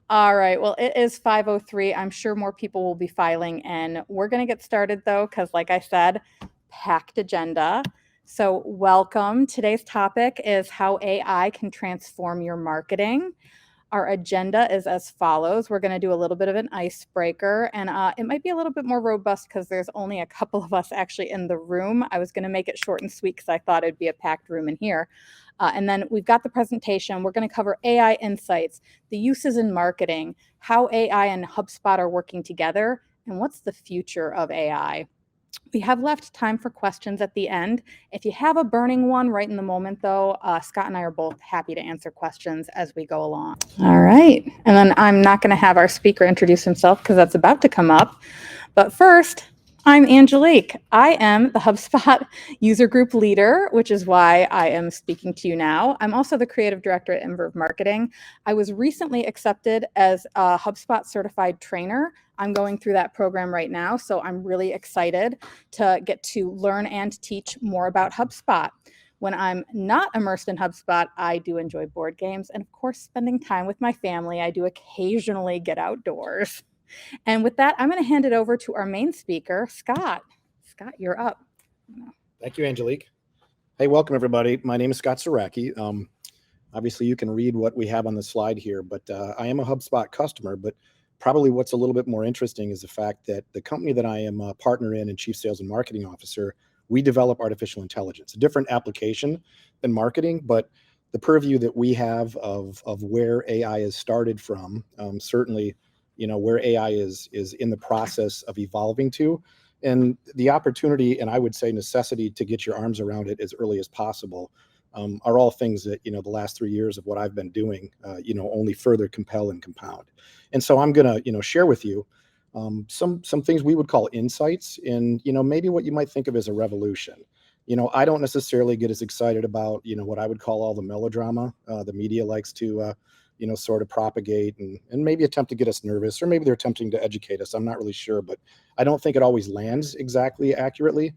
All right. Well, it is 5:03. I'm sure more people will be filing in. We're going to get started though, because like I said, packed agenda. So welcome. Today's topic is how AI can transform your marketing. Our agenda is as follows. We're going to do a little bit of an icebreaker, and it might be a little bit more robust because there's only a couple of us actually in the room. I was going to make it short and sweet because I thought it'd be a packed room in here. And then we've got the presentation. We're going to cover AI insights, the uses in marketing, how AI and HubSpot are working together, and what's the future of AI. We have left time for questions at the end. If you have a burning one right in the moment, though, Scott and I are both happy to answer questions as we go along. All right. And then I'm not going to have our speaker introduce himself because that's about to come up. But first, I'm Angelique. I am the HubSpot User Group leader, which is why I am speaking to you now. I'm also the creative director at Inverve Marketing. I was recently accepted as a HubSpot certified trainer. I'm going through that program right now, so I'm really excited to get to learn and teach more about HubSpot. When I'm not immersed in HubSpot, I do enjoy board games and, of course, spending time with my family. I do occasionally get outdoors. And with that, I'm going to hand it over to our main speaker, Scott. Scott, you're up. Thank you, Angelique. Hey, welcome, everybody. My name is Scott Sieracki. Obviously, you can read what we have on the slide here, but I am a HubSpot customer. But probably what's a little bit more interesting is the fact that the company that I am a partner in and chief sales and marketing officer, we develop artificial intelligence, a different application than marketing, but the purview that we have of where AI is started from, certainly, where AI is in the process of evolving to, and the opportunity, and I would say necessity, to get your arms around it as early as possible, are all things that, the last 3 years of what I've been doing, only further compel and compound. And so I'm going to, share with you some things we would call insights in, maybe what you might think of as a revolution. I don't necessarily get as excited about, what I would call all the melodrama the media likes to, sort of propagate and maybe attempt to get us nervous, or maybe they're attempting to educate us. I'm not really sure, but I don't think it always lands exactly accurately.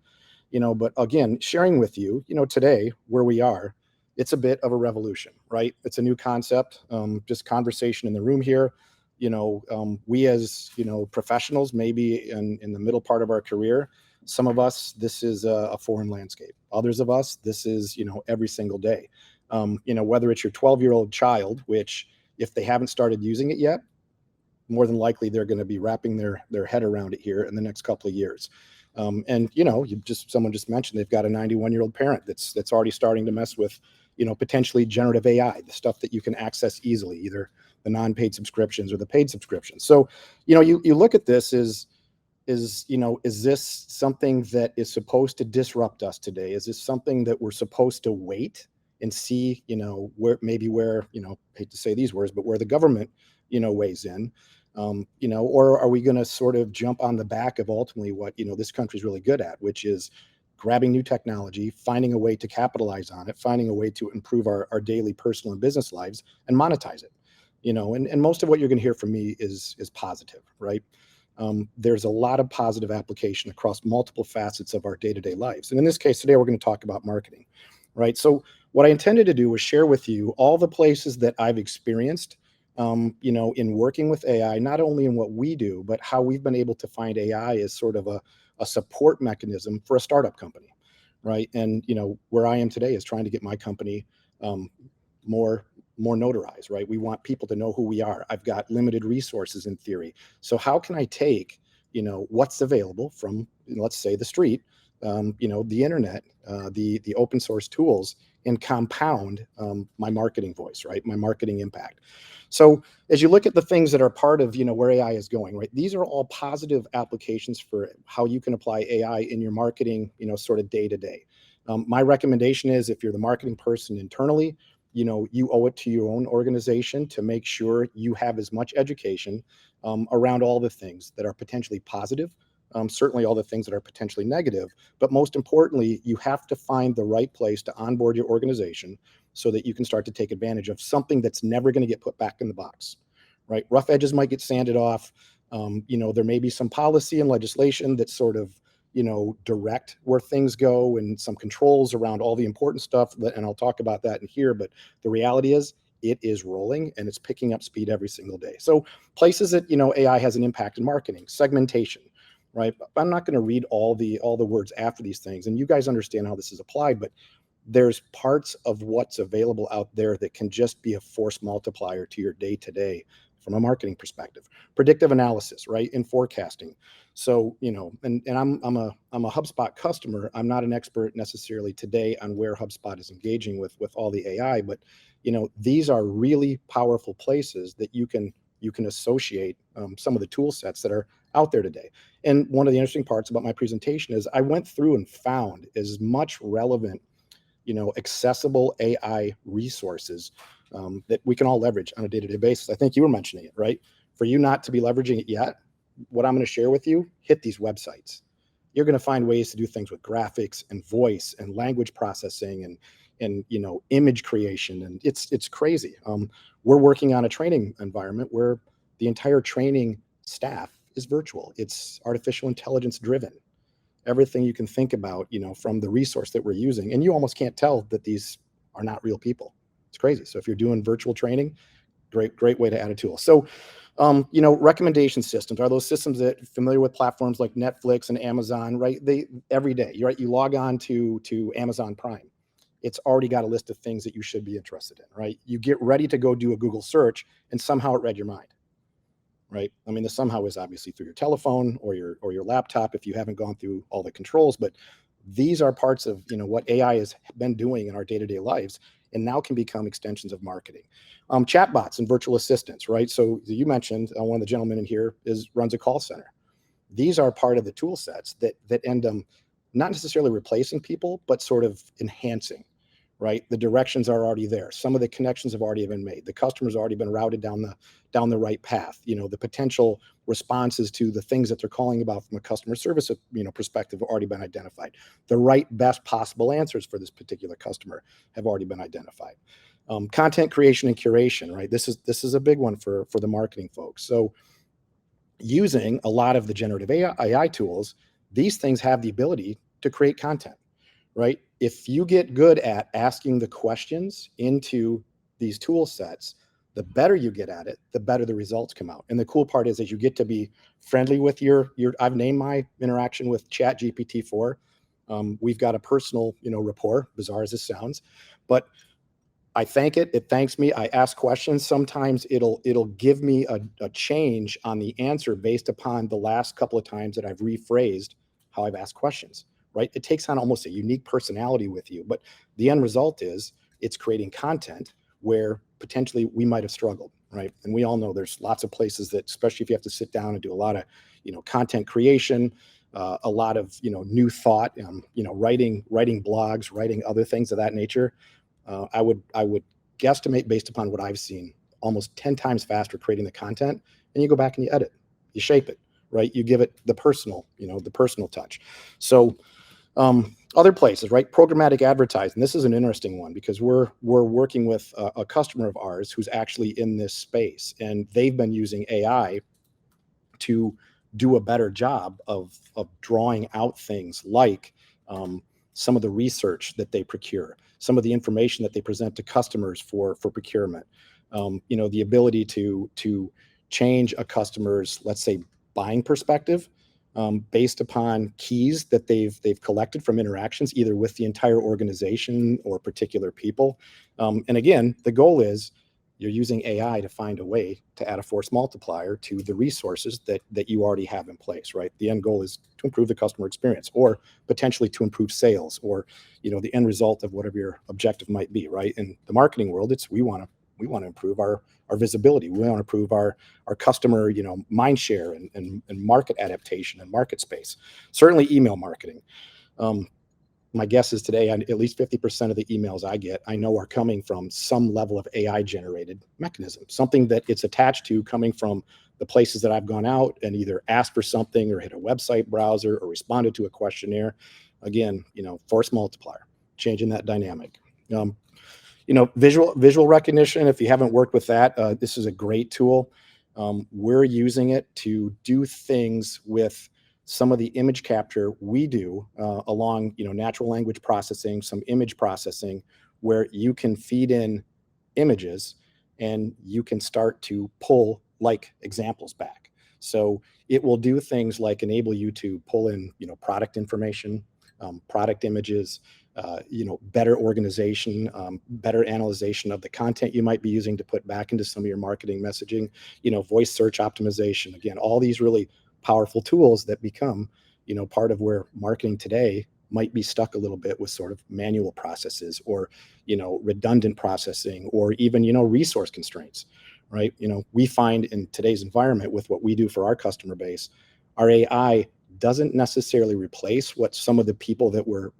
But again, sharing with you, today where we are, it's a bit of a revolution, right? It's a new concept, just conversation in the room here. We as, professionals, maybe in the middle part of our career, some of us, this is a foreign landscape. Others of us, this is, every single day. Whether it's your 12-year-old child, which if they haven't started using it yet, more than likely they're going to be wrapping their head around it here in the next couple of years. And someone just mentioned they've got a 91-year-old parent that's already starting to mess with, potentially generative AI, the stuff that you can access easily, either the non-paid subscriptions or the paid subscriptions. So, you look at this is this something that is supposed to disrupt us today? Is this something that we're supposed to wait and see, where, hate to say these words, but where the government, weighs in, or are we going to sort of jump on the back of ultimately what, this country's really good at, which is grabbing new technology, finding a way to capitalize on it, finding a way to improve our daily personal and business lives and monetize it, and most of what you're going to hear from me is positive, right? There's a lot of positive application across multiple facets of our day-to-day lives. And in this case today, we're going to talk about marketing, right? So what I intended to do was share with you all the places that I've experienced, in working with AI, not only in what we do, but how we've been able to find AI as sort of a support mechanism for a startup company, right? And, where I am today is trying to get my company more notarized, right? We want people to know who we are. I've got limited resources in theory. So how can I take, what's available from, let's say, the street, the internet, the open source tools, and compound my marketing voice, right? My marketing impact. So as you look at the things that are part of, where AI is going, right? These are all positive applications for how you can apply AI in your marketing, sort of day to day. My recommendation is, if you're the marketing person internally, you owe it to your own organization to make sure you have as much education around all the things that are potentially positive, certainly all the things that are potentially negative, but most importantly, you have to find the right place to onboard your organization so that you can start to take advantage of something that's never going to get put back in the box, right? Rough edges might get sanded off. There may be some policy and legislation that sort of, direct where things go, and some controls around all the important stuff and I'll talk about that in here. But the reality is, it is rolling and it's picking up speed every single day. So places that, AI has an impact in marketing, segmentation, right? I'm not going to read all the words after these things, and you guys understand how this is applied, but there's parts of what's available out there that can just be a force multiplier to your day to day from a marketing perspective. Predictive analysis, right, in forecasting. So, and I'm a HubSpot customer. I'm not an expert necessarily today on where HubSpot is engaging with all the AI, but these are really powerful places that you can associate some of the tool sets that are out there today. And one of the interesting parts about my presentation is I went through and found as much relevant, accessible AI resources that we can all leverage on a day-to-day basis. I think you were mentioning it, right? For you not to be leveraging it yet, what I'm going to share with you, hit these websites. You're going to find ways to do things with graphics and voice and language processing and image creation, and it's crazy. We're working on a training environment where the entire training staff is virtual. It's artificial intelligence driven. Everything you can think about, from the resource that we're using, and you almost can't tell that these are not real people. It's crazy. So if you're doing virtual training, great way to add a tool. So, recommendation systems are those systems that familiar with platforms like Netflix and Amazon, right? They every day, you log on to Amazon Prime. It's already got a list of things that you should be interested in, right? You get ready to go do a Google search, and somehow it read your mind, right? I mean, the somehow is obviously through your telephone or your laptop if you haven't gone through all the controls, but these are parts of what AI has been doing in our day-to-day lives, and now can become extensions of marketing. Chatbots and virtual assistants, right? So you mentioned one of the gentlemen in here runs a call center. These are part of the tool sets that end up not necessarily replacing people, but sort of enhancing, right? The directions are already there. Some of the connections have already been made. The customer's already been routed down the right path. The potential responses to the things that they're calling about from a customer service, perspective have already been identified. The right best possible answers for this particular customer have already been identified. Content creation and curation, right? This is a big one for the marketing folks. So using a lot of the generative AI tools, these things have the ability to create content, right? If you get good at asking the questions into these tool sets, the better you get at it, the better the results come out. And the cool part is, as you get to be friendly with I've named my interaction with Chat GPT-4. We've got a personal, rapport, bizarre as this sounds, but I thank it. It thanks me. I ask questions. Sometimes it'll give me a change on the answer based upon the last couple of times that I've rephrased how I've asked questions, right? It takes on almost a unique personality with you, but the end result is it's creating content where potentially we might have struggled, right? And we all know there's lots of places that, especially if you have to sit down and do a lot of, content creation, a lot of, new thought, writing blogs, writing other things of that nature. I would guesstimate, based upon what I've seen, almost 10 times faster creating the content, and you go back and you edit, you shape it, right? You give it the personal touch. So other places, right? Programmatic advertising. This is an interesting one because we're working with a customer of ours who's actually in this space, and they've been using AI to do a better job of drawing out things like some of the research that they procure, some of the information that they present to customers for procurement, the ability to change a customer's, let's say, buying perspective based upon keys that they've collected from interactions, either with the entire organization or particular people. And again, the goal is you're using AI to find a way to add a force multiplier to the resources that you already have in place, right? The end goal is to improve the customer experience, or potentially to improve sales, or the end result of whatever your objective might be, right? In the marketing world, it's we want to improve our visibility. We want to improve our customer, mind share and market adaptation and market space. Certainly email marketing. My guess is today, at least 50% of the emails I get, I know are coming from some level of AI generated mechanism, something that it's attached to coming from the places that I've gone out and either asked for something or hit a website browser or responded to a questionnaire. Again, force multiplier, changing that dynamic. Visual recognition. If you haven't worked with that, this is a great tool. We're using it to do things with some of the image capture we do along, natural language processing, some image processing, where you can feed in images and you can start to pull like examples back. So it will do things like enable you to pull in, product information, product images, better organization, better analyzation of the content you might be using to put back into some of your marketing messaging, voice search optimization. Again, all these really powerful tools that become, part of where marketing today might be stuck a little bit with sort of manual processes or, redundant processing or even, resource constraints, right? We find in today's environment with what we do for our customer base, our AI doesn't necessarily replace what some of the people that were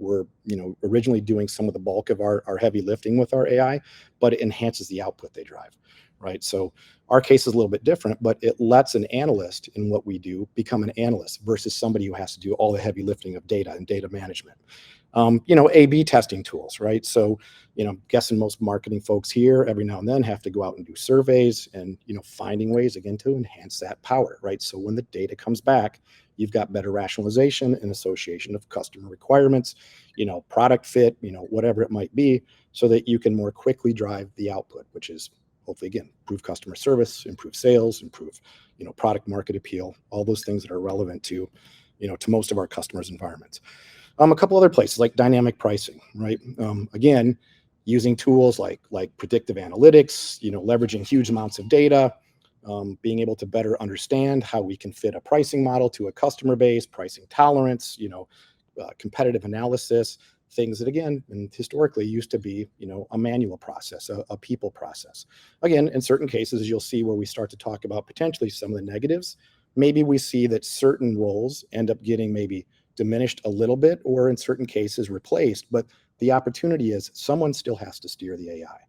originally doing some of the bulk of our heavy lifting with our AI, but it enhances the output they drive, right? So our case is a little bit different, but it lets an analyst in what we do become an analyst versus somebody who has to do all the heavy lifting of data and data management. A/B testing tools, right? So, guessing most marketing folks here every now and then have to go out and do surveys and, finding ways again to enhance that power, right? So when the data comes back, you've got better rationalization and association of customer requirements, product fit, whatever it might be, so that you can more quickly drive the output, which is hopefully, again, improve customer service, improve sales, improve, product market appeal, all those things that are relevant to, to most of our customers' environments. A couple other places like dynamic pricing, right? Again, using tools like predictive analytics, leveraging huge amounts of data, being able to better understand how we can fit a pricing model to a customer base, pricing tolerance, competitive analysis, things that again, and historically used to be, a manual process, a people process. Again, in certain cases, you'll see where we start to talk about potentially some of the negatives. Maybe we see that certain roles end up getting maybe diminished a little bit, or in certain cases replaced, but the opportunity is someone still has to steer the AI,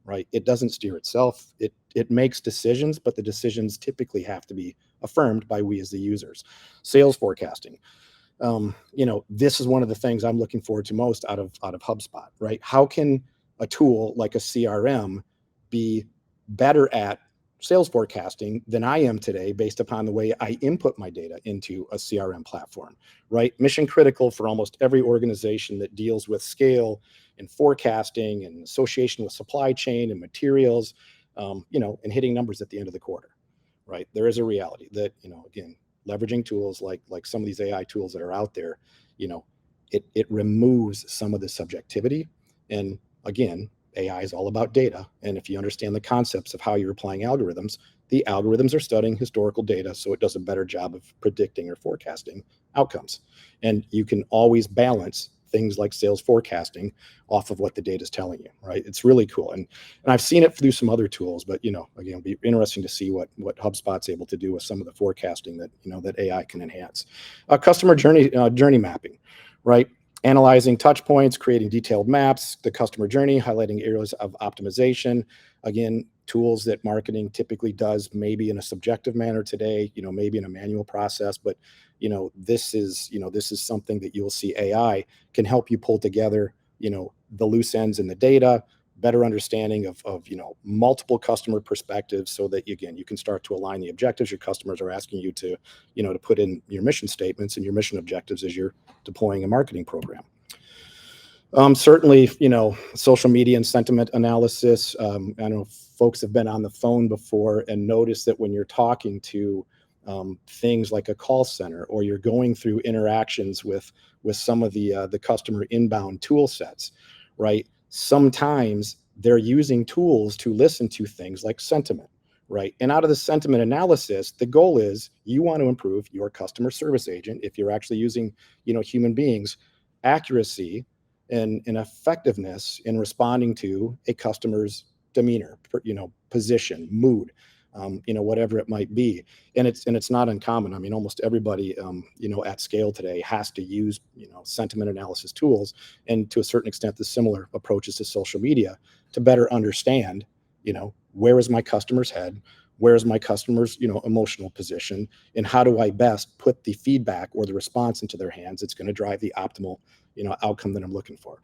right? It doesn't steer itself. It makes decisions, but the decisions typically have to be affirmed by we as the users. Sales forecasting. This is one of the things I'm looking forward to most out of HubSpot, right? How can a tool like a CRM be better at sales forecasting than I am today based upon the way I input my data into a CRM platform, right? Mission critical for almost every organization that deals with scale and forecasting and association with supply chain and materials, and hitting numbers at the end of the quarter, right? There is a reality that, again, leveraging tools like some of these AI tools that are out there, it removes some of the subjectivity. And again, AI is all about data. And if you understand the concepts of how you're applying algorithms, the algorithms are studying historical data, so it does a better job of predicting or forecasting outcomes. And you can always balance things like sales forecasting off of what the data is telling you, right? It's really cool. And I've seen it through some other tools, but, again, it'll be interesting to see what HubSpot's able to do with some of the forecasting that, that AI can enhance. Customer journey mapping, right? Analyzing touch points, creating detailed maps, the customer journey, highlighting areas of optimization. Again, tools that marketing typically does maybe in a subjective manner today, maybe in a manual process, but this is something that you'll see AI can help you pull together, the loose ends in the data, better understanding of multiple customer perspectives, so that again you can start to align the objectives your customers are asking you to to put in your mission statements and your mission objectives as you're deploying a marketing program. Certainly, social media and sentiment analysis. I know folks have been on the phone before and noticed that when you're talking to things like a call center, or you're going through interactions with some of the customer inbound tool sets, right? Sometimes they're using tools to listen to things like sentiment, right? And out of the sentiment analysis, the goal is you want to improve your customer service agent, if you're actually using, human beings, accuracy and effectiveness in responding to a customer's demeanor, position, mood, whatever it might be. And it's not uncommon. I mean, almost everybody, at scale today has to use, sentiment analysis tools, and to a certain extent, the similar approaches to social media to better understand, where is my customer's head? Where is my customer's, emotional position? And how do I best put the feedback or the response into their hands? It's going to drive the optimal, outcome that I'm looking for.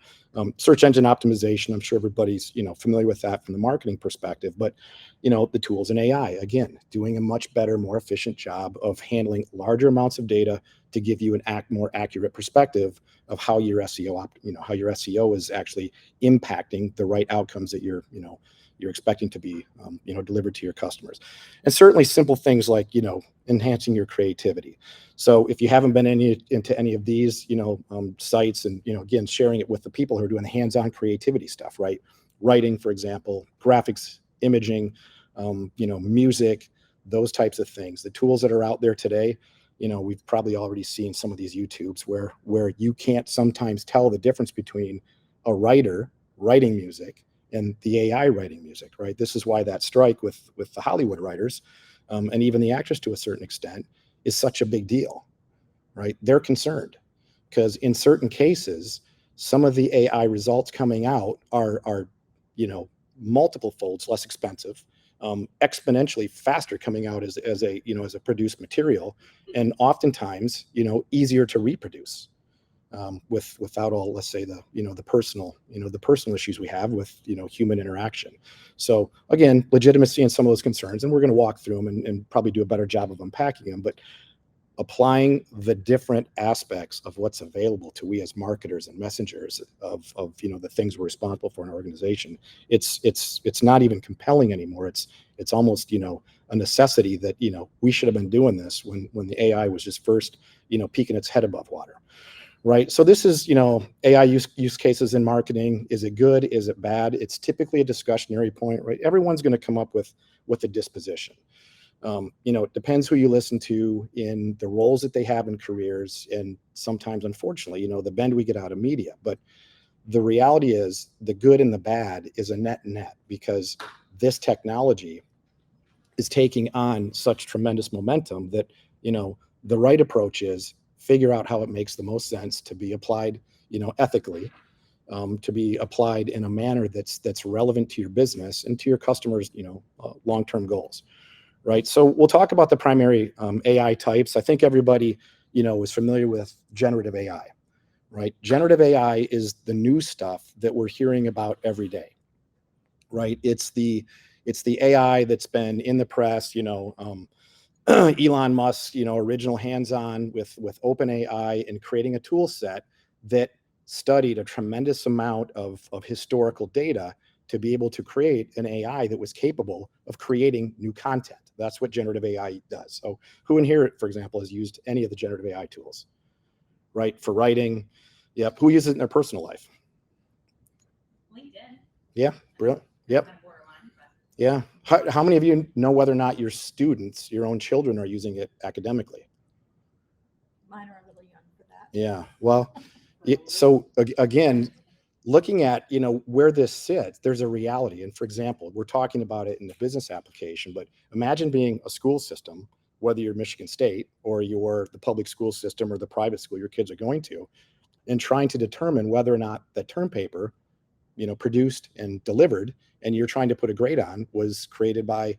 Search engine optimization. I'm sure everybody's, familiar with that from the marketing perspective, but, the tools in AI, again, doing a much better, more efficient job of handling larger amounts of data to give you more accurate perspective of how your SEO, how your SEO is actually impacting the right outcomes that you're, you're expecting to be, delivered to your customers. And certainly simple things like, enhancing your creativity. So if you haven't been into any of these, sites, and, again, sharing it with the people who are doing the hands-on creativity stuff, right? Writing, for example, graphics, imaging, music, those types of things. The tools that are out there today, we've probably already seen some of these YouTubes where you can't sometimes tell the difference between a writer writing music and the AI writing music, right? This is why that strike with the Hollywood writers, and even the actors to a certain extent, is such a big deal, right? They're concerned because in certain cases, some of the AI results coming out are multiple folds less expensive, exponentially faster coming out as a produced material, and oftentimes easier to reproduce, without all, let's say, the personal issues we have with human interaction. So again, legitimacy and some of those concerns, and we're going to walk through them and probably do a better job of unpacking them, but applying the different aspects of what's available to we as marketers and messengers of the things we're responsible for in our organization. It's not even compelling anymore. It's almost a necessity that we should have been doing this when the AI was just first peeking its head above water, right? So this is AI use cases in marketing. Is it good? Is it bad? It's typically a discussionary point, right? Everyone's going to come up with a disposition. It depends who you listen to in the roles that they have in careers, and sometimes, unfortunately, the bend we get out of media. But the reality is, the good and the bad is a net, because this technology is taking on such tremendous momentum that the right approach is figure out how it makes the most sense to be applied ethically, to be applied in a manner that's relevant to your business and to your customers long-term goals. Right. So we'll talk about the primary AI types. I think everybody, is familiar with generative AI, right? Generative AI is the new stuff that we're hearing about every day, right? It's the AI that's been in the press, Elon Musk, original hands-on with OpenAI and creating a tool set that studied a tremendous amount of historical data to be able to create an AI that was capable of creating new content. That's what generative AI does. So who in here, for example, has used any of the generative AI tools, right? For writing? Yep. Who uses it in their personal life? LinkedIn. Yeah, brilliant. Yep. Yeah. How many of you know whether or not your students, your own children, are using it academically? Mine are a little young for that. Yeah. Well, so again, looking at where this sits, there's a reality. And for example, we're talking about it in the business application, but imagine being a school system, whether you're Michigan State or you're the public school system or the private school your kids are going to, and trying to determine whether or not the term paper produced and delivered, and you're trying to put a grade on, was created by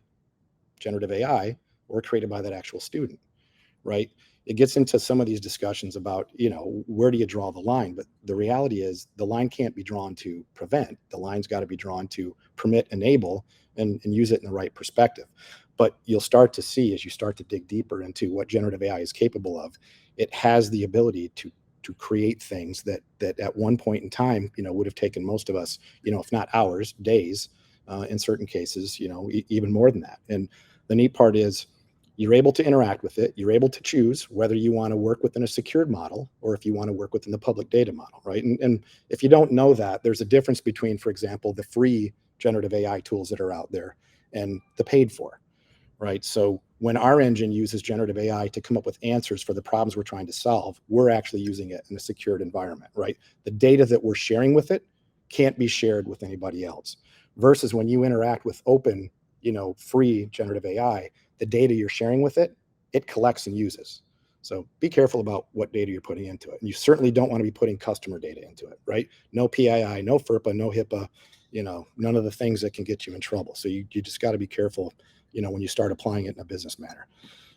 generative AI or created by that actual student, right? It gets into some of these discussions about, where do you draw the line? But the reality is the line can't be drawn to prevent. The line's got to be drawn to permit, enable, and use it in the right perspective. But you'll start to see, as you start to dig deeper into what generative AI is capable of, it has the ability to create things that at one point in time, would have taken most of us, if not hours, days, in certain cases, even more than that. And the neat part is, you're able to interact with it. You're able to choose whether you want to work within a secured model or if you want to work within the public data model, right? And if you don't know that, there's a difference between, for example, the free generative AI tools that are out there and the paid for, right? So when our engine uses generative AI to come up with answers for the problems we're trying to solve, we're actually using it in a secured environment, right? The data that we're sharing with it can't be shared with anybody else. Versus when you interact with open, free generative AI, the data you're sharing with it, it collects and uses. So be careful about what data you're putting into it. And you certainly don't want to be putting customer data into it, right? No PII, no FERPA, no HIPAA, none of the things that can get you in trouble. So you just got to be careful, when you start applying it in a business manner.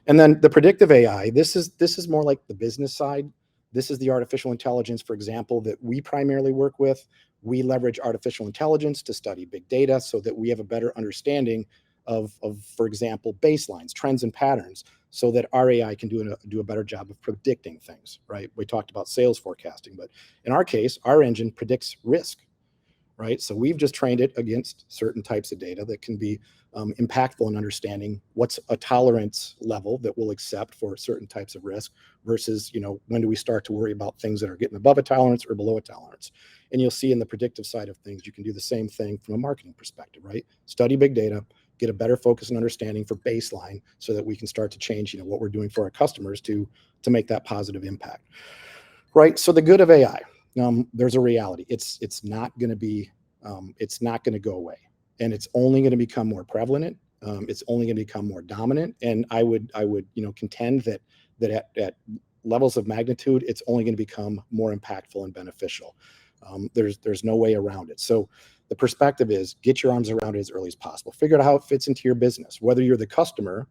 And then the predictive AI, this is more like the business side. This is the artificial intelligence, for example, that we primarily work with. We leverage artificial intelligence to study big data so that we have a better understanding of, for example, baselines, trends, and patterns, so that our AI can do a better job of predicting things, right? We talked about sales forecasting, but in our case, our engine predicts risk, right? So we've just trained it against certain types of data that can be impactful in understanding what's a tolerance level that we'll accept for certain types of risk versus, when do we start to worry about things that are getting above a tolerance or below a tolerance. And you'll see in the predictive side of things, you can do the same thing from a marketing perspective, right? Study big data, get a better focus and understanding for baseline so that we can start to change, what we're doing for our customers to make that positive impact, right? So the good of AI, there's a reality. It's not going to be, it's not going to go away, and it's only going to become more prevalent. It's only going to become more dominant. And I would, contend that at levels of magnitude, it's only going to become more impactful and beneficial. There's no way around it. So the perspective is get your arms around it as early as possible. Figure out how it fits into your business, whether you're the customer,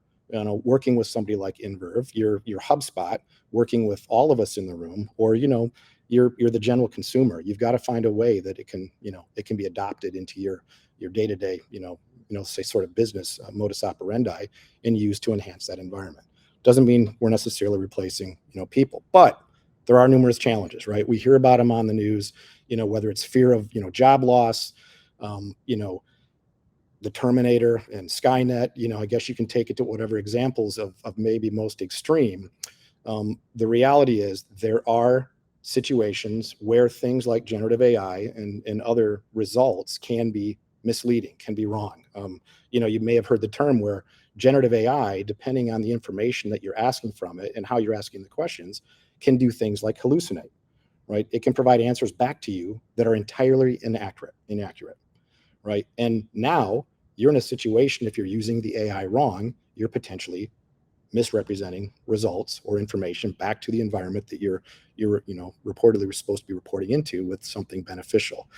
working with somebody like Inverve, you're HubSpot, working with all of us in the room, or, you're the general consumer. You've got to find a way that it can be adopted into your day-to-day, say sort of business modus operandi and used to enhance that environment. Doesn't mean we're necessarily replacing, people, but there are numerous challenges, right? We hear about them on the news, whether it's fear of, job loss, the Terminator and Skynet, I guess you can take it to whatever examples of maybe most extreme. The reality is there are situations where things like generative AI and other results can be misleading, can be wrong. You may have heard the term where generative AI, depending on the information that you're asking from it and how you're asking the questions, can do things like hallucinate, right? It can provide answers back to you that are entirely inaccurate, right? And now you're in a situation, if you're using the AI wrong, you're potentially misrepresenting results or information back to the environment that you're reportedly were supposed to be reporting into with something beneficial.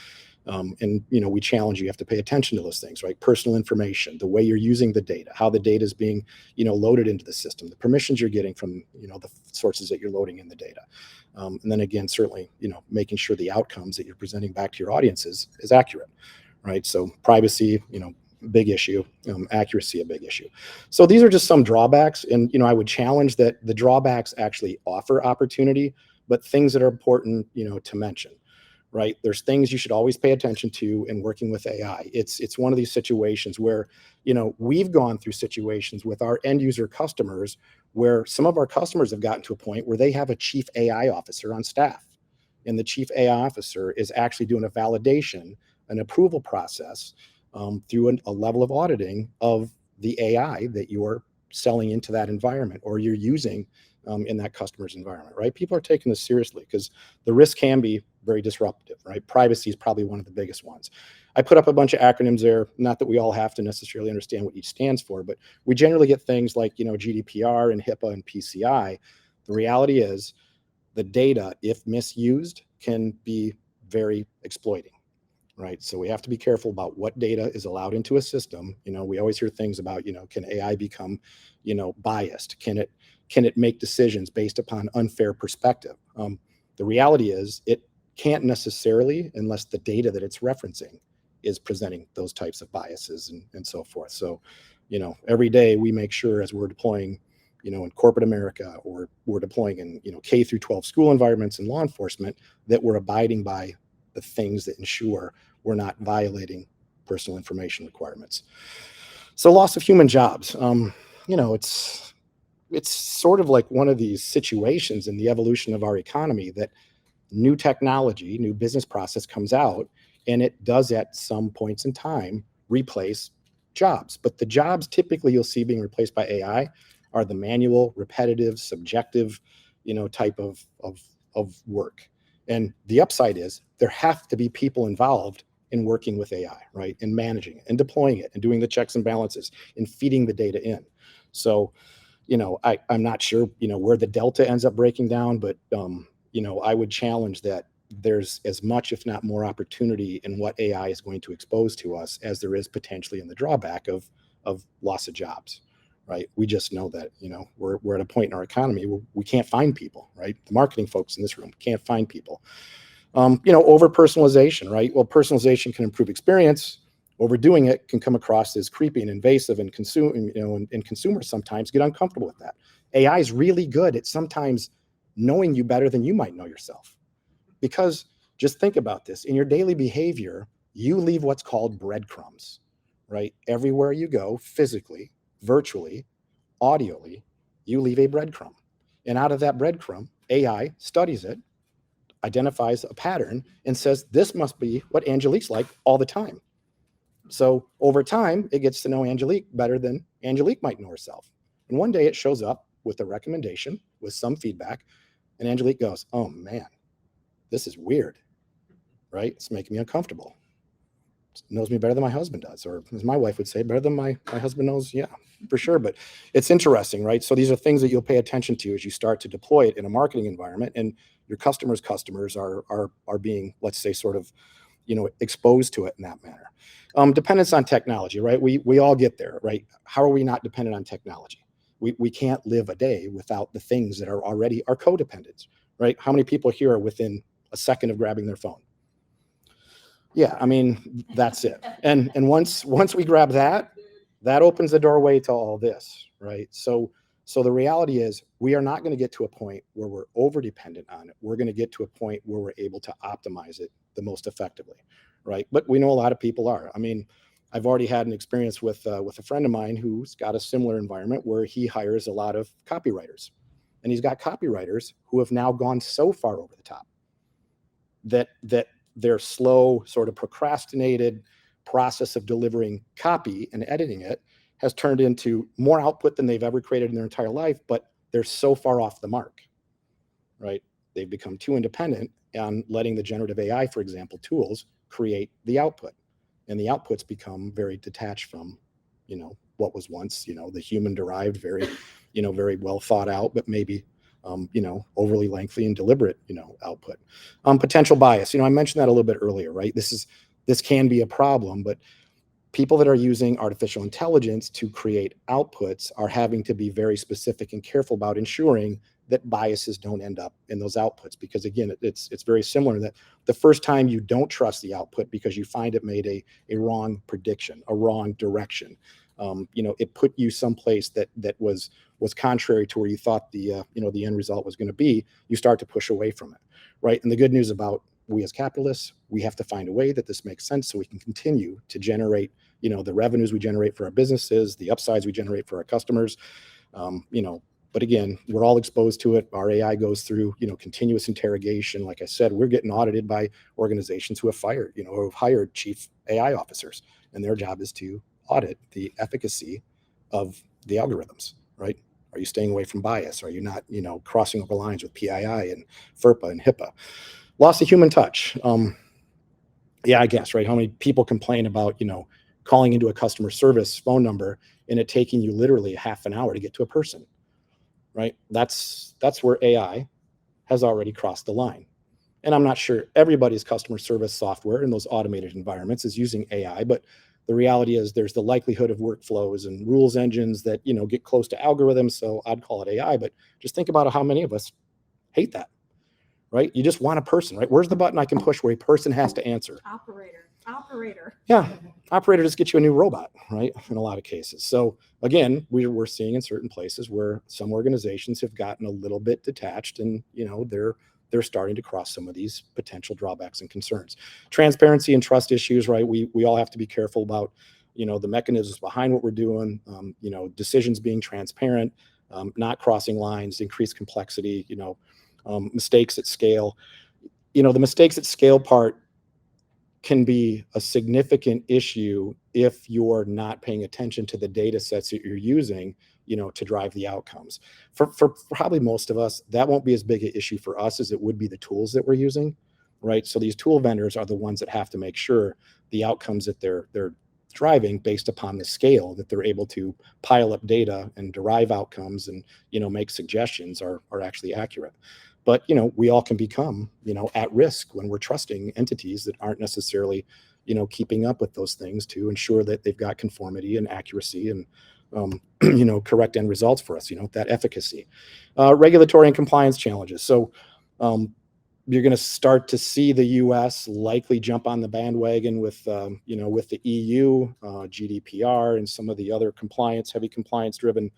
And we challenge you have to pay attention to those things, right? Personal information, the way you're using the data, how the data is being loaded into the system, the permissions you're getting from the sources that you're loading in the data, and then again, certainly making sure the outcomes that you're presenting back to your audiences is accurate, right? So privacy, big issue, accuracy, a big issue. So these are just some drawbacks. And, I would challenge that the drawbacks actually offer opportunity, but things that are important, to mention, right? There's things you should always pay attention to in working with AI. It's one of these situations where, we've gone through situations with our end user customers where some of our customers have gotten to a point where they have a chief AI officer on staff. And the chief AI officer is actually doing a validation, an approval process, through a level of auditing of the AI that you're selling into that environment or you're using in that customer's environment, right? People are taking this seriously because the risk can be very disruptive, right? Privacy is probably one of the biggest ones. I put up a bunch of acronyms there, not that we all have to necessarily understand what each stands for, but we generally get things like, GDPR and HIPAA and PCI. The reality is the data, if misused, can be very exploiting. Right. So we have to be careful about what data is allowed into a system. We always hear things about, can AI become, biased? Can it make decisions based upon unfair perspective? The reality is it can't necessarily unless the data that it's referencing is presenting those types of biases and so forth. So, every day we make sure as we're deploying, in corporate America or we're deploying in, K through 12 school environments and law enforcement, that we're abiding by the things that ensure we're not violating personal information requirements. So loss of human jobs, it's sort of like one of these situations in the evolution of our economy that new technology, new business process comes out, and it does at some points in time replace jobs. But the jobs typically you'll see being replaced by AI are the manual, repetitive, subjective, type of work. And the upside is there have to be people involved in working with AI, right? And managing it and deploying it and doing the checks and balances and feeding the data in. So, I'm not sure, where the delta ends up breaking down, but, I would challenge that there's as much, if not more opportunity in what AI is going to expose to us as there is potentially in the drawback of loss of jobs. Right. We just know that, we're at a point in our economy where we can't find people, right? The marketing folks in this room can't find people. Over personalization, right? Well, personalization can improve experience. Overdoing it can come across as creepy and invasive and and consumers sometimes get uncomfortable with that. AI is really good at sometimes knowing you better than you might know yourself. Because just think about this in your daily behavior, you leave what's called breadcrumbs, right? Everywhere you go, physically, virtually, audially, you leave a breadcrumb. And out of that breadcrumb, AI studies it, identifies a pattern, and says, this must be what Angelique's like all the time. So over time, it gets to know Angelique better than Angelique might know herself. And one day it shows up with a recommendation, with some feedback, and Angelique goes, oh man, this is weird, right? It's making me uncomfortable. It knows me better than my husband does, or as my wife would say, better than my husband knows. Yeah, for sure. But it's interesting, right? So these are things that you'll pay attention to as you start to deploy it in a marketing environment, and your customers' customers are being, let's say, sort of, exposed to it in that manner. Dependence on technology, right? We all get there, right? How are we not dependent on technology? We can't live a day without the things that are already our codependents, right? How many people here are within a second of grabbing their phone? Yeah, I mean, that's it. And once we grab that opens the doorway to all this, right? So the reality is we are not going to get to a point where we're over dependent on it. We're going to get to a point where we're able to optimize it the most effectively, right? But we know a lot of people are. I mean, I've already had an experience with a friend of mine who's got a similar environment where he hires a lot of copywriters, and he's got copywriters who have now gone so far over the top that their slow, sort of procrastinated process of delivering copy and editing it has turned into more output than they've ever created in their entire life, but they're so far off the mark, right? They've become too independent on letting the generative AI, for example, tools create the output. And the outputs become very detached from, what was once, the human derived, very, very well thought out, but maybe overly lengthy and deliberate, output. Potential bias. I mentioned that a little bit earlier, right? This can be a problem, but people that are using artificial intelligence to create outputs are having to be very specific and careful about ensuring that biases don't end up in those outputs. Because again, it's very similar that the first time you don't trust the output because you find it made a wrong prediction, a wrong direction. It put you someplace that was contrary to where you thought the end result was going to be. You start to push away from it, right? And the good news about we as capitalists, we have to find a way that this makes sense so we can continue to generate, the revenues we generate for our businesses, the upsides we generate for our customers. But again, we're all exposed to it. Our AI goes through, continuous interrogation. Like I said, we're getting audited by organizations who have hired chief AI officers, and their job is to audit the efficacy of the algorithms, right? Are you staying away from bias? Are you not, crossing over lines with PII and FERPA and HIPAA? Loss of human touch. Yeah, I guess, right? How many people complain about, calling into a customer service phone number and it taking you literally half an hour to get to a person, right? That's where AI has already crossed the line. And I'm not sure everybody's customer service software in those automated environments is using AI, but the reality is there's the likelihood of workflows and rules engines that, get close to algorithms. So I'd call it AI, but just think about how many of us hate that, right? You just want a person, right? Where's the button I can push where a person has to answer? Operator. Yeah. Operator just get you a new robot, right? In a lot of cases. So again, we're seeing in certain places where some organizations have gotten a little bit detached and, they're starting to cross some of these potential drawbacks and concerns. Transparency and trust issues, right? We all have to be careful about, the mechanisms behind what we're doing, decisions being transparent, not crossing lines, increased complexity, mistakes at scale. The mistakes at scale part can be a significant issue if you're not paying attention to the data sets that you're using, to drive the outcomes. For probably most of us, that won't be as big an issue for us as it would be the tools that we're using, right? So these tool vendors are the ones that have to make sure the outcomes that they're driving based upon the scale that they're able to pile up data and derive outcomes and, make suggestions are actually accurate. But, we all can become, at risk when we're trusting entities that aren't necessarily, keeping up with those things to ensure that they've got conformity and accuracy and, correct end results for us, that efficacy. Regulatory and compliance challenges. So you're going to start to see the U.S. likely jump on the bandwagon with, with the EU, GDPR, and some of the other heavy compliance-driven,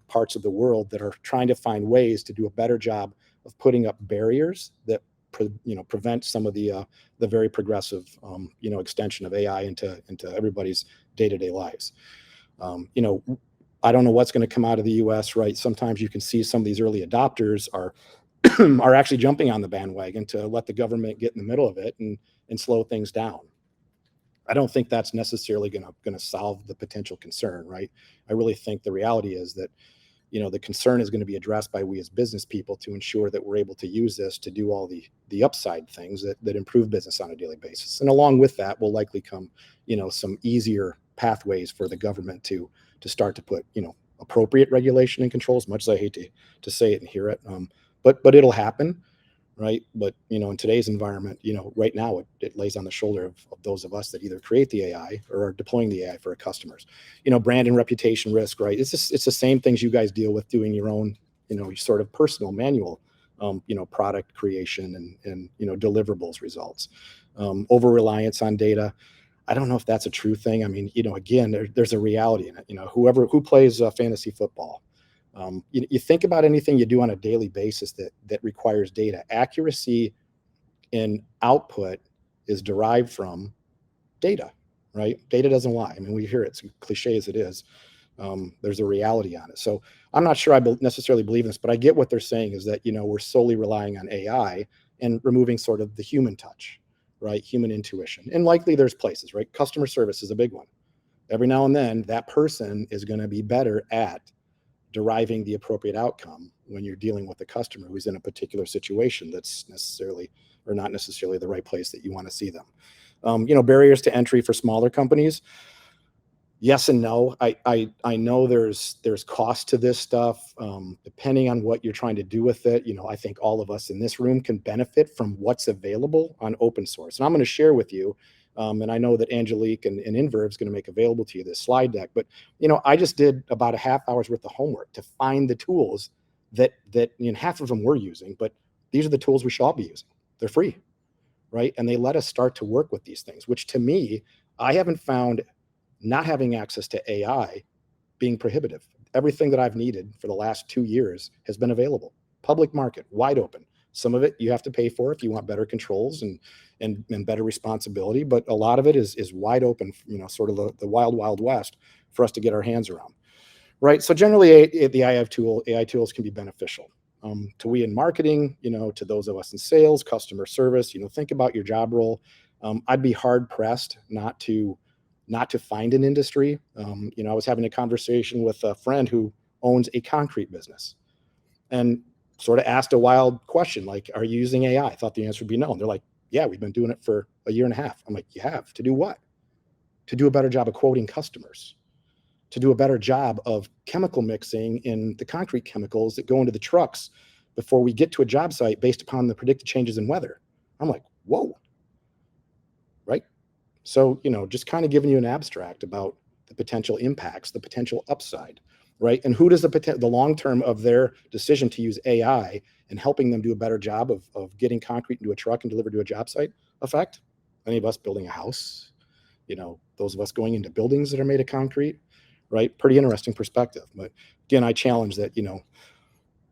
parts of the world that are trying to find ways to do a better job of putting up barriers that prevent some of the very progressive extension of AI into everybody's day-to-day lives. I don't know what's going to come out of the US, right? Sometimes you can see some of these early adopters are are actually jumping on the bandwagon to let the government get in the middle of it and slow things down. I don't think that's necessarily going to solve the potential concern, right? I really think the reality is that the concern is going to be addressed by we as business people to ensure that we're able to use this to do all the upside things that improve business on a daily basis. And along with that will likely come, some easier pathways for the government to start to put, appropriate regulation and control, as much as I hate to say it and hear it. But it'll happen, right? But, in today's environment, right now it lays on the shoulder of those of us that either create the AI or are deploying the AI for our customers. Brand and reputation risk, right? It's the same things you guys deal with doing your own, sort of personal manual, product creation and deliverables results. Over reliance on data. I don't know if that's a true thing. I mean, again, there's a reality in it. Who plays fantasy football. You think about anything you do on a daily basis that requires data. Accuracy in output is derived from data, right? Data doesn't lie. I mean, we hear it, it's cliche as it is. There's a reality on it. So I'm not sure I necessarily believe in this, but I get what they're saying is that, we're solely relying on AI and removing sort of the human touch, right? Human intuition. And likely there's places, right? Customer service is a big one. Every now and then that person is going to be better at deriving the appropriate outcome when you're dealing with a customer who's in a particular situation that's necessarily or not necessarily the right place that you want to see them. Barriers to entry for smaller companies. Yes and no. I know there's cost to this stuff. Depending on what you're trying to do with it, I think all of us in this room can benefit from what's available on open source. And I'm going to share with you, and I know that Angelique and Inverve is going to make available to you this slide deck, but I just did about a half hour's worth of homework to find the tools that half of them we're using, but these are the tools we should all be using. They're free, right? And they let us start to work with these things, which to me, I haven't found not having access to AI being prohibitive. Everything that I've needed for the last 2 years has been available. Public market, wide open. Some of it you have to pay for if you want better controls and better responsibility, but a lot of it is wide open, sort of the wild, wild west for us to get our hands around, right? So generally the AI tools can be beneficial to we in marketing, to those of us in sales, customer service, think about your job role. I'd be hard pressed not to find an industry. I was having a conversation with a friend who owns a concrete business and sort of asked a wild question, like, are you using AI? I thought the answer would be no. And they're like, yeah, we've been doing it for a year and a half. I'm like, you have? To do what? To do a better job of quoting customers, to do a better job of chemical mixing in the concrete chemicals that go into the trucks before we get to a job site based upon the predicted changes in weather. I'm like, whoa, right? So, just kind of giving you an abstract about the potential impacts, the potential upside, right? And who does the long-term of their decision to use AI and helping them do a better job of getting concrete into a truck and delivered to a job site affect? Any of us building a house, those of us going into buildings that are made of concrete, right? Pretty interesting perspective. But again, I challenge that,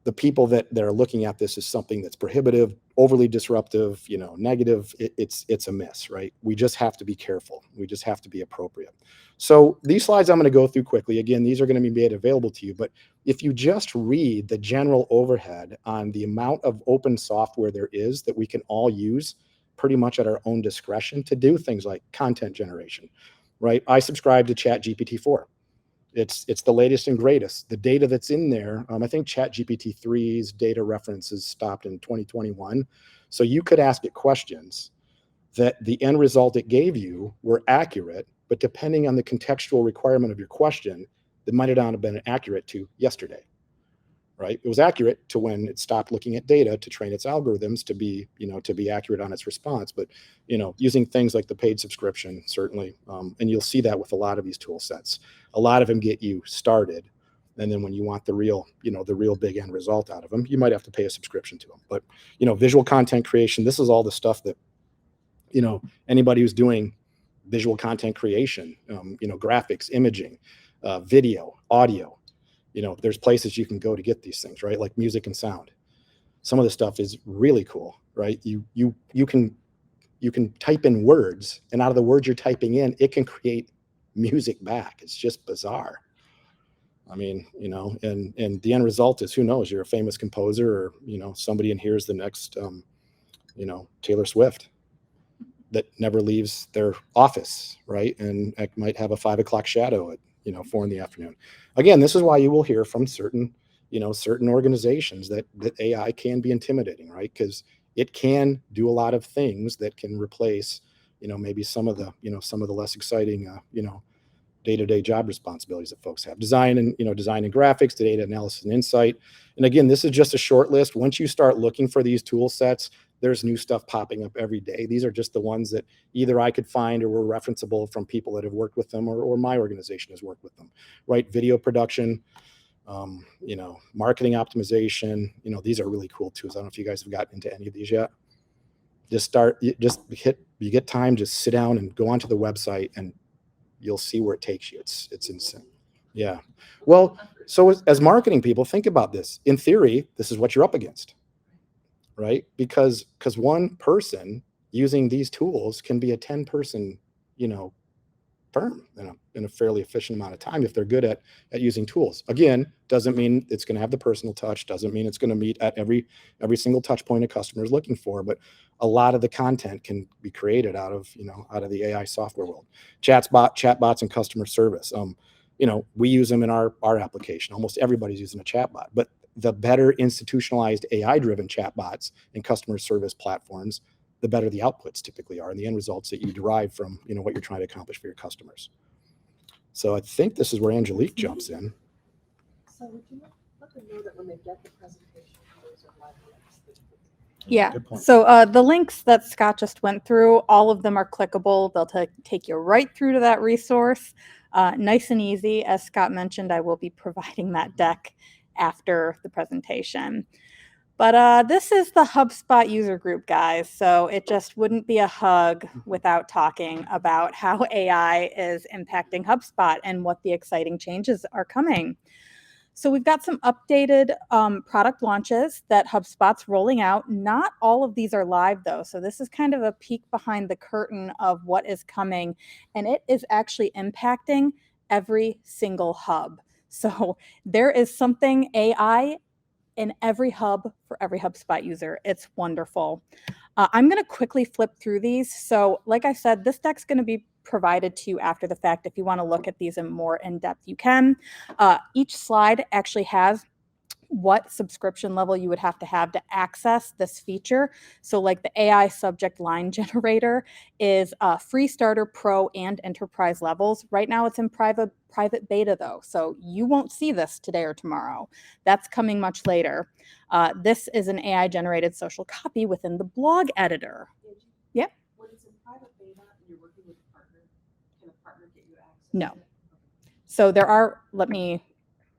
the people that are looking at this as something that's prohibitive, overly disruptive, negative, it's a miss, right? We just have to be careful. We just have to be appropriate. So these slides I'm going to go through quickly. Again, these are going to be made available to you, but if you just read the general overhead on the amount of open software there is that we can all use pretty much at our own discretion to do things like content generation, right? I subscribe to ChatGPT-4. It's the latest and greatest. The data that's in there, I think ChatGPT-3's data references stopped in 2021. So you could ask it questions that the end result it gave you were accurate, but depending on the contextual requirement of your question, that might not have been accurate to yesterday, right? It was accurate to when it stopped looking at data to train its algorithms to be accurate on its response. But, using things like the paid subscription, certainly, and you'll see that with a lot of these tool sets. A lot of them get you started. And then when you want the real big end result out of them, you might have to pay a subscription to them. But, visual content creation, this is all the stuff that, anybody who's doing visual content creation, graphics, imaging, video, audio, there's places you can go to get these things, right? Like music and sound. some of the stuff is really cool, right? You can type in words, and out of the words you're typing in, it can create music back. It's just bizarre. I mean, and the end result is, who knows, you're a famous composer, or, somebody in here is the next, Taylor Swift that never leaves their office, right? And might have a 5 o'clock shadow at, 4 PM. Again, this is why you will hear from certain organizations that AI can be intimidating, right? Because it can do a lot of things that can replace, maybe some of the less exciting, day-to-day job responsibilities that folks have. Design and graphics, data analysis and insight. And again, this is just a short list. Once you start looking for these tool sets, there's new stuff popping up every day. These are just the ones that either I could find or were referenceable from people that have worked with them, or my organization has worked with them, right? Video production, marketing optimization. These are really cool tools. I don't know if you guys have gotten into any of these yet. You get time, just sit down and go onto the website, and you'll see where it takes you. It's insane. Yeah. Well, so as marketing people, think about this. In theory, this is what you're up against, right? Because one person using these tools can be a 10-person, firm in a fairly efficient amount of time if they're good at using tools. Again, doesn't mean it's going to have the personal touch, doesn't mean it's going to meet at every single touch point a customer is looking for, but a lot of the content can be created out of the AI software world. Chatbots and customer service. We use them in our application. Almost everybody's using a chatbot, but the better institutionalized AI-driven chatbots and customer service platforms, the better the outputs typically are, and the end results that you derive from what you're trying to accomplish for your customers. So I think this is where Angelique jumps in. So would you let them know that when they get the presentation, those are live links? Yeah. So the links that Scott just went through, all of them are clickable. They'll take you right through to that resource. Nice and easy. As Scott mentioned, I will be providing that deck after the presentation. But this is the HubSpot User Group, guys. So it just wouldn't be a hug without talking about how AI is impacting HubSpot and what the exciting changes are coming. So we've got some updated product launches that HubSpot's rolling out. Not all of these are live, though. So this is kind of a peek behind the curtain of what is coming. And it is actually impacting every single hub. So there is something AI in every hub for every HubSpot user. It's wonderful. I'm going to quickly flip through these. So like I said, this deck's going to be provided to you after the fact. If you want to look at these in more in depth, you can. Each slide actually has what subscription level you would have to access this feature. So like the AI subject line generator is free starter, pro, and enterprise levels. Right now it's in private beta though. So you won't see this today or tomorrow. That's coming much later. This is an AI generated social copy within the blog editor. Yep. When it's in private beta and you're working with a partner, can a partner get you access? No. So there are,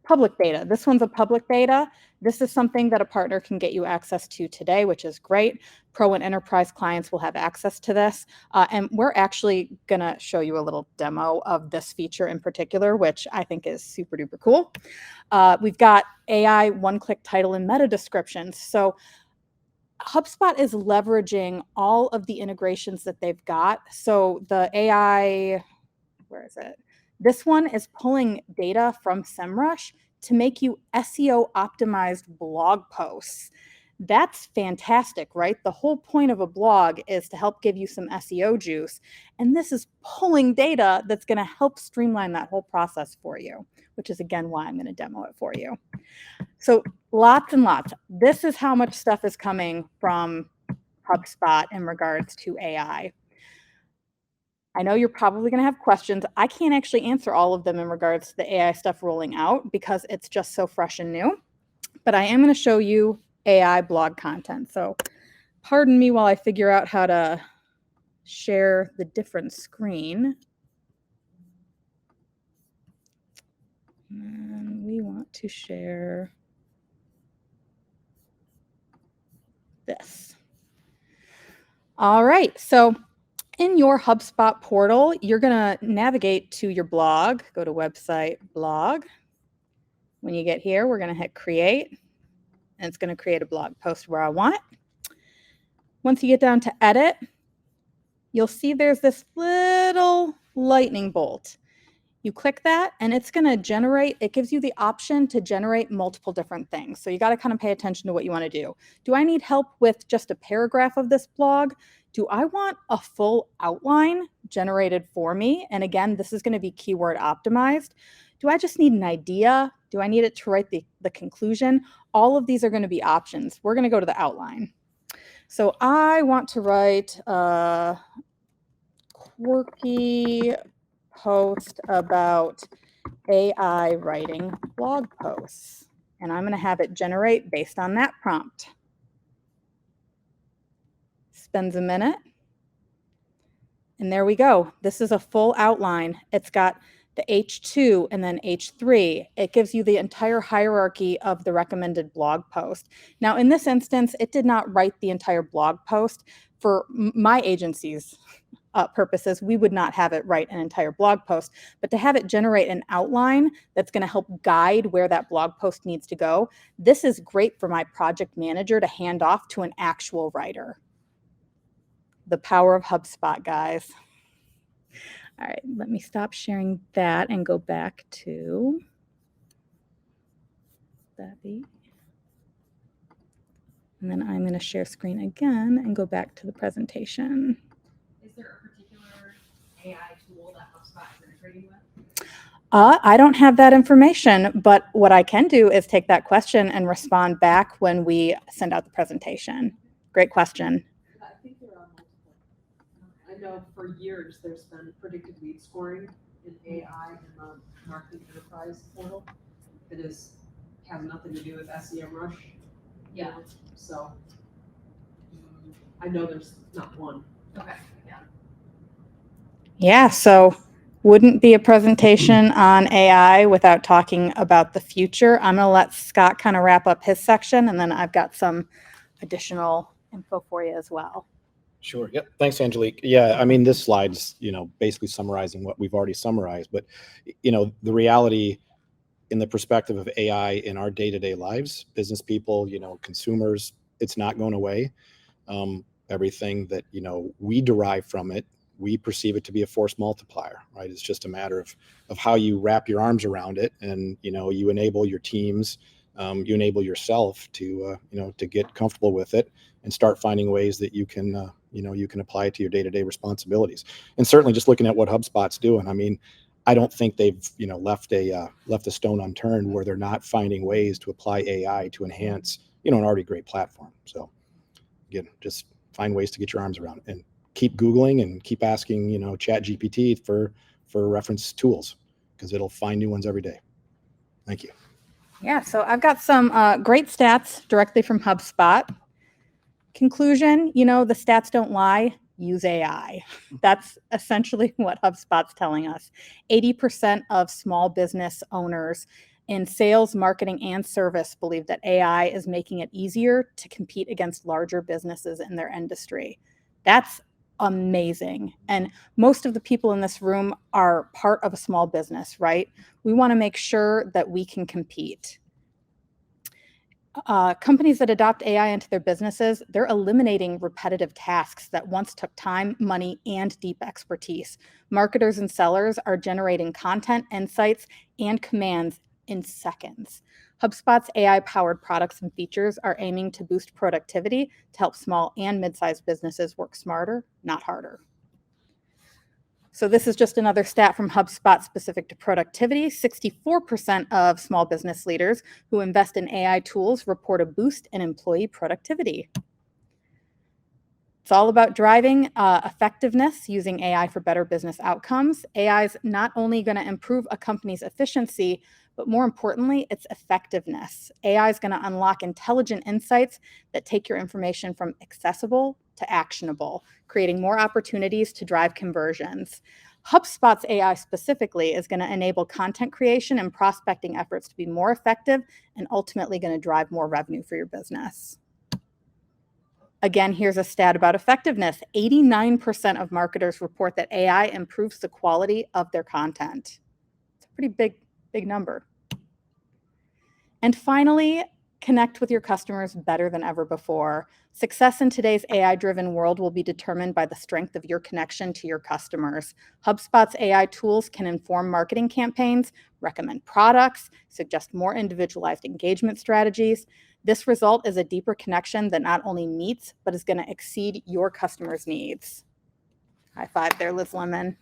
public beta. This one's a public beta. This is something that a partner can get you access to today, which is great. Pro and enterprise clients will have access to this. And we're actually going to show you a little demo of this feature in particular, which I think is super duper cool. We've got AI one-click title and meta descriptions. So HubSpot is leveraging all of the integrations that they've got. So the AI, where is it? This one is pulling data from SEMrush to make you SEO optimized blog posts. That's fantastic, right? The whole point of a blog is to help give you some SEO juice. And this is pulling data that's going to help streamline that whole process for you, which is again why I'm going to demo it for you. So lots and lots. This is how much stuff is coming from HubSpot in regards to AI. I know you're probably going to have questions. I can't actually answer all of them in regards to the AI stuff rolling out because it's just so fresh and new. But I am going to show you AI blog content. So pardon me while I figure out how to share the different screen. And we want to share this. All right. So in your HubSpot portal, you're going to navigate to your blog, go to website blog. When you get here, we're going to hit create. and it's going to create a blog post where I want it. Once you get down to edit, you'll see there's this little lightning bolt. You click that and it's going to generate, it gives you the option to generate multiple different things. So you got to kind of pay attention to what you want to do. Do I need help with just a paragraph of this blog? Do I want a full outline generated for me? And again, this is going to be keyword optimized. Do I just need an idea? Do I need it to write the conclusion? All of these are going to be options. We're going to go to the outline. So I want to write a quirky post about AI writing blog posts. And I'm going to have it generate based on that prompt. Spends a minute. And there we go. This is a full outline. It's got the H2 and then H3. It gives you the entire hierarchy of the recommended blog post. Now, in this instance, it did not write the entire blog post. For my agency's purposes, we would not have it write an entire blog post, but to have it generate an outline that's going to help guide where that blog post needs to go, this is great for my project manager to hand off to an actual writer. The power of HubSpot, guys. All right, let me stop sharing that and go back to that. And then I'm going to share screen again and go back to the presentation. Is there a particular AI tool that HubSpot is integrating with? I don't have that information, but what I can do is take that question and respond back when we send out the presentation. Great question. I think there are multiple. I know for years there's been predictive lead scoring in AI in the marketing enterprise portal. It has nothing to do with SEMrush. Yeah. So I know there's not one. Okay. Yeah. Yeah, so wouldn't be a presentation on AI without talking about the future. I'm going to let Scott kind of wrap up his section, and then I've got some additional info for you as well. Sure. Yep. Thanks, Angelique. Yeah, I mean, this slide's, basically summarizing what we've already summarized, but, the reality in the perspective of AI in our day-to-day lives, business people, consumers, it's not going away. Everything that, we derive from it, we perceive it to be a force multiplier, right? It's just a matter of how you wrap your arms around it, and, you enable your teams, you enable yourself to, to get comfortable with it and start finding ways that you can, you can apply it to your day-to-day responsibilities. And certainly just looking at what HubSpot's doing, I mean, I don't think they've, left a stone unturned where they're not finding ways to apply AI to enhance, an already great platform. So again, just find ways to get your arms around it and keep Googling and keep asking, ChatGPT for reference tools, because it'll find new ones every day. Thank you. Yeah, so I've got some great stats directly from HubSpot. Conclusion, the stats don't lie. Use AI. That's essentially what HubSpot's telling us. 80% of small business owners in sales, marketing, and service believe that AI is making it easier to compete against larger businesses in their industry. That's amazing. And most of the people in this room are part of a small business, right? We want to make sure that we can compete. Companies that adopt AI into their businesses, they're eliminating repetitive tasks that once took time, money, and deep expertise. Marketers and sellers are generating content, insights, and commands in seconds. HubSpot's AI-powered products and features are aiming to boost productivity to help small and mid-sized businesses work smarter, not harder. So this is just another stat from HubSpot specific to productivity. 64% of small business leaders who invest in AI tools report a boost in employee productivity. It's all about driving effectiveness using AI for better business outcomes. AI is not only going to improve a company's efficiency, but more importantly, its effectiveness. AI is going to unlock intelligent insights that take your information from accessible to actionable, creating more opportunities to drive conversions. HubSpot's AI specifically is going to enable content creation and prospecting efforts to be more effective and ultimately going to drive more revenue for your business. Again, here's a stat about effectiveness. 89% of marketers report that AI improves the quality of their content. It's a pretty big number. And finally, connect with your customers better than ever before. Success in today's AI-driven world will be determined by the strength of your connection to your customers. HubSpot's AI tools can inform marketing campaigns, recommend products, suggest more individualized engagement strategies. This result is a deeper connection that not only meets, but is going to exceed your customers' needs. High five there, Liz Lemon.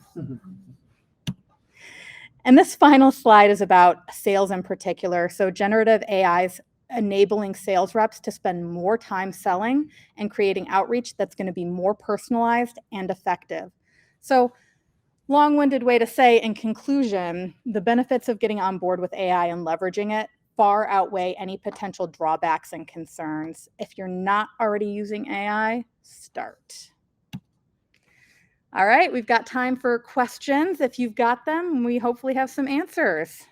And this final slide is about sales in particular. So generative AI's enabling sales reps to spend more time selling and creating outreach that's going to be more personalized and effective. So long-winded way to say, in conclusion, the benefits of getting on board with AI and leveraging it far outweigh any potential drawbacks and concerns. If you're not already using AI, start. All right, we've got time for questions. If you've got them, we hopefully have some answers.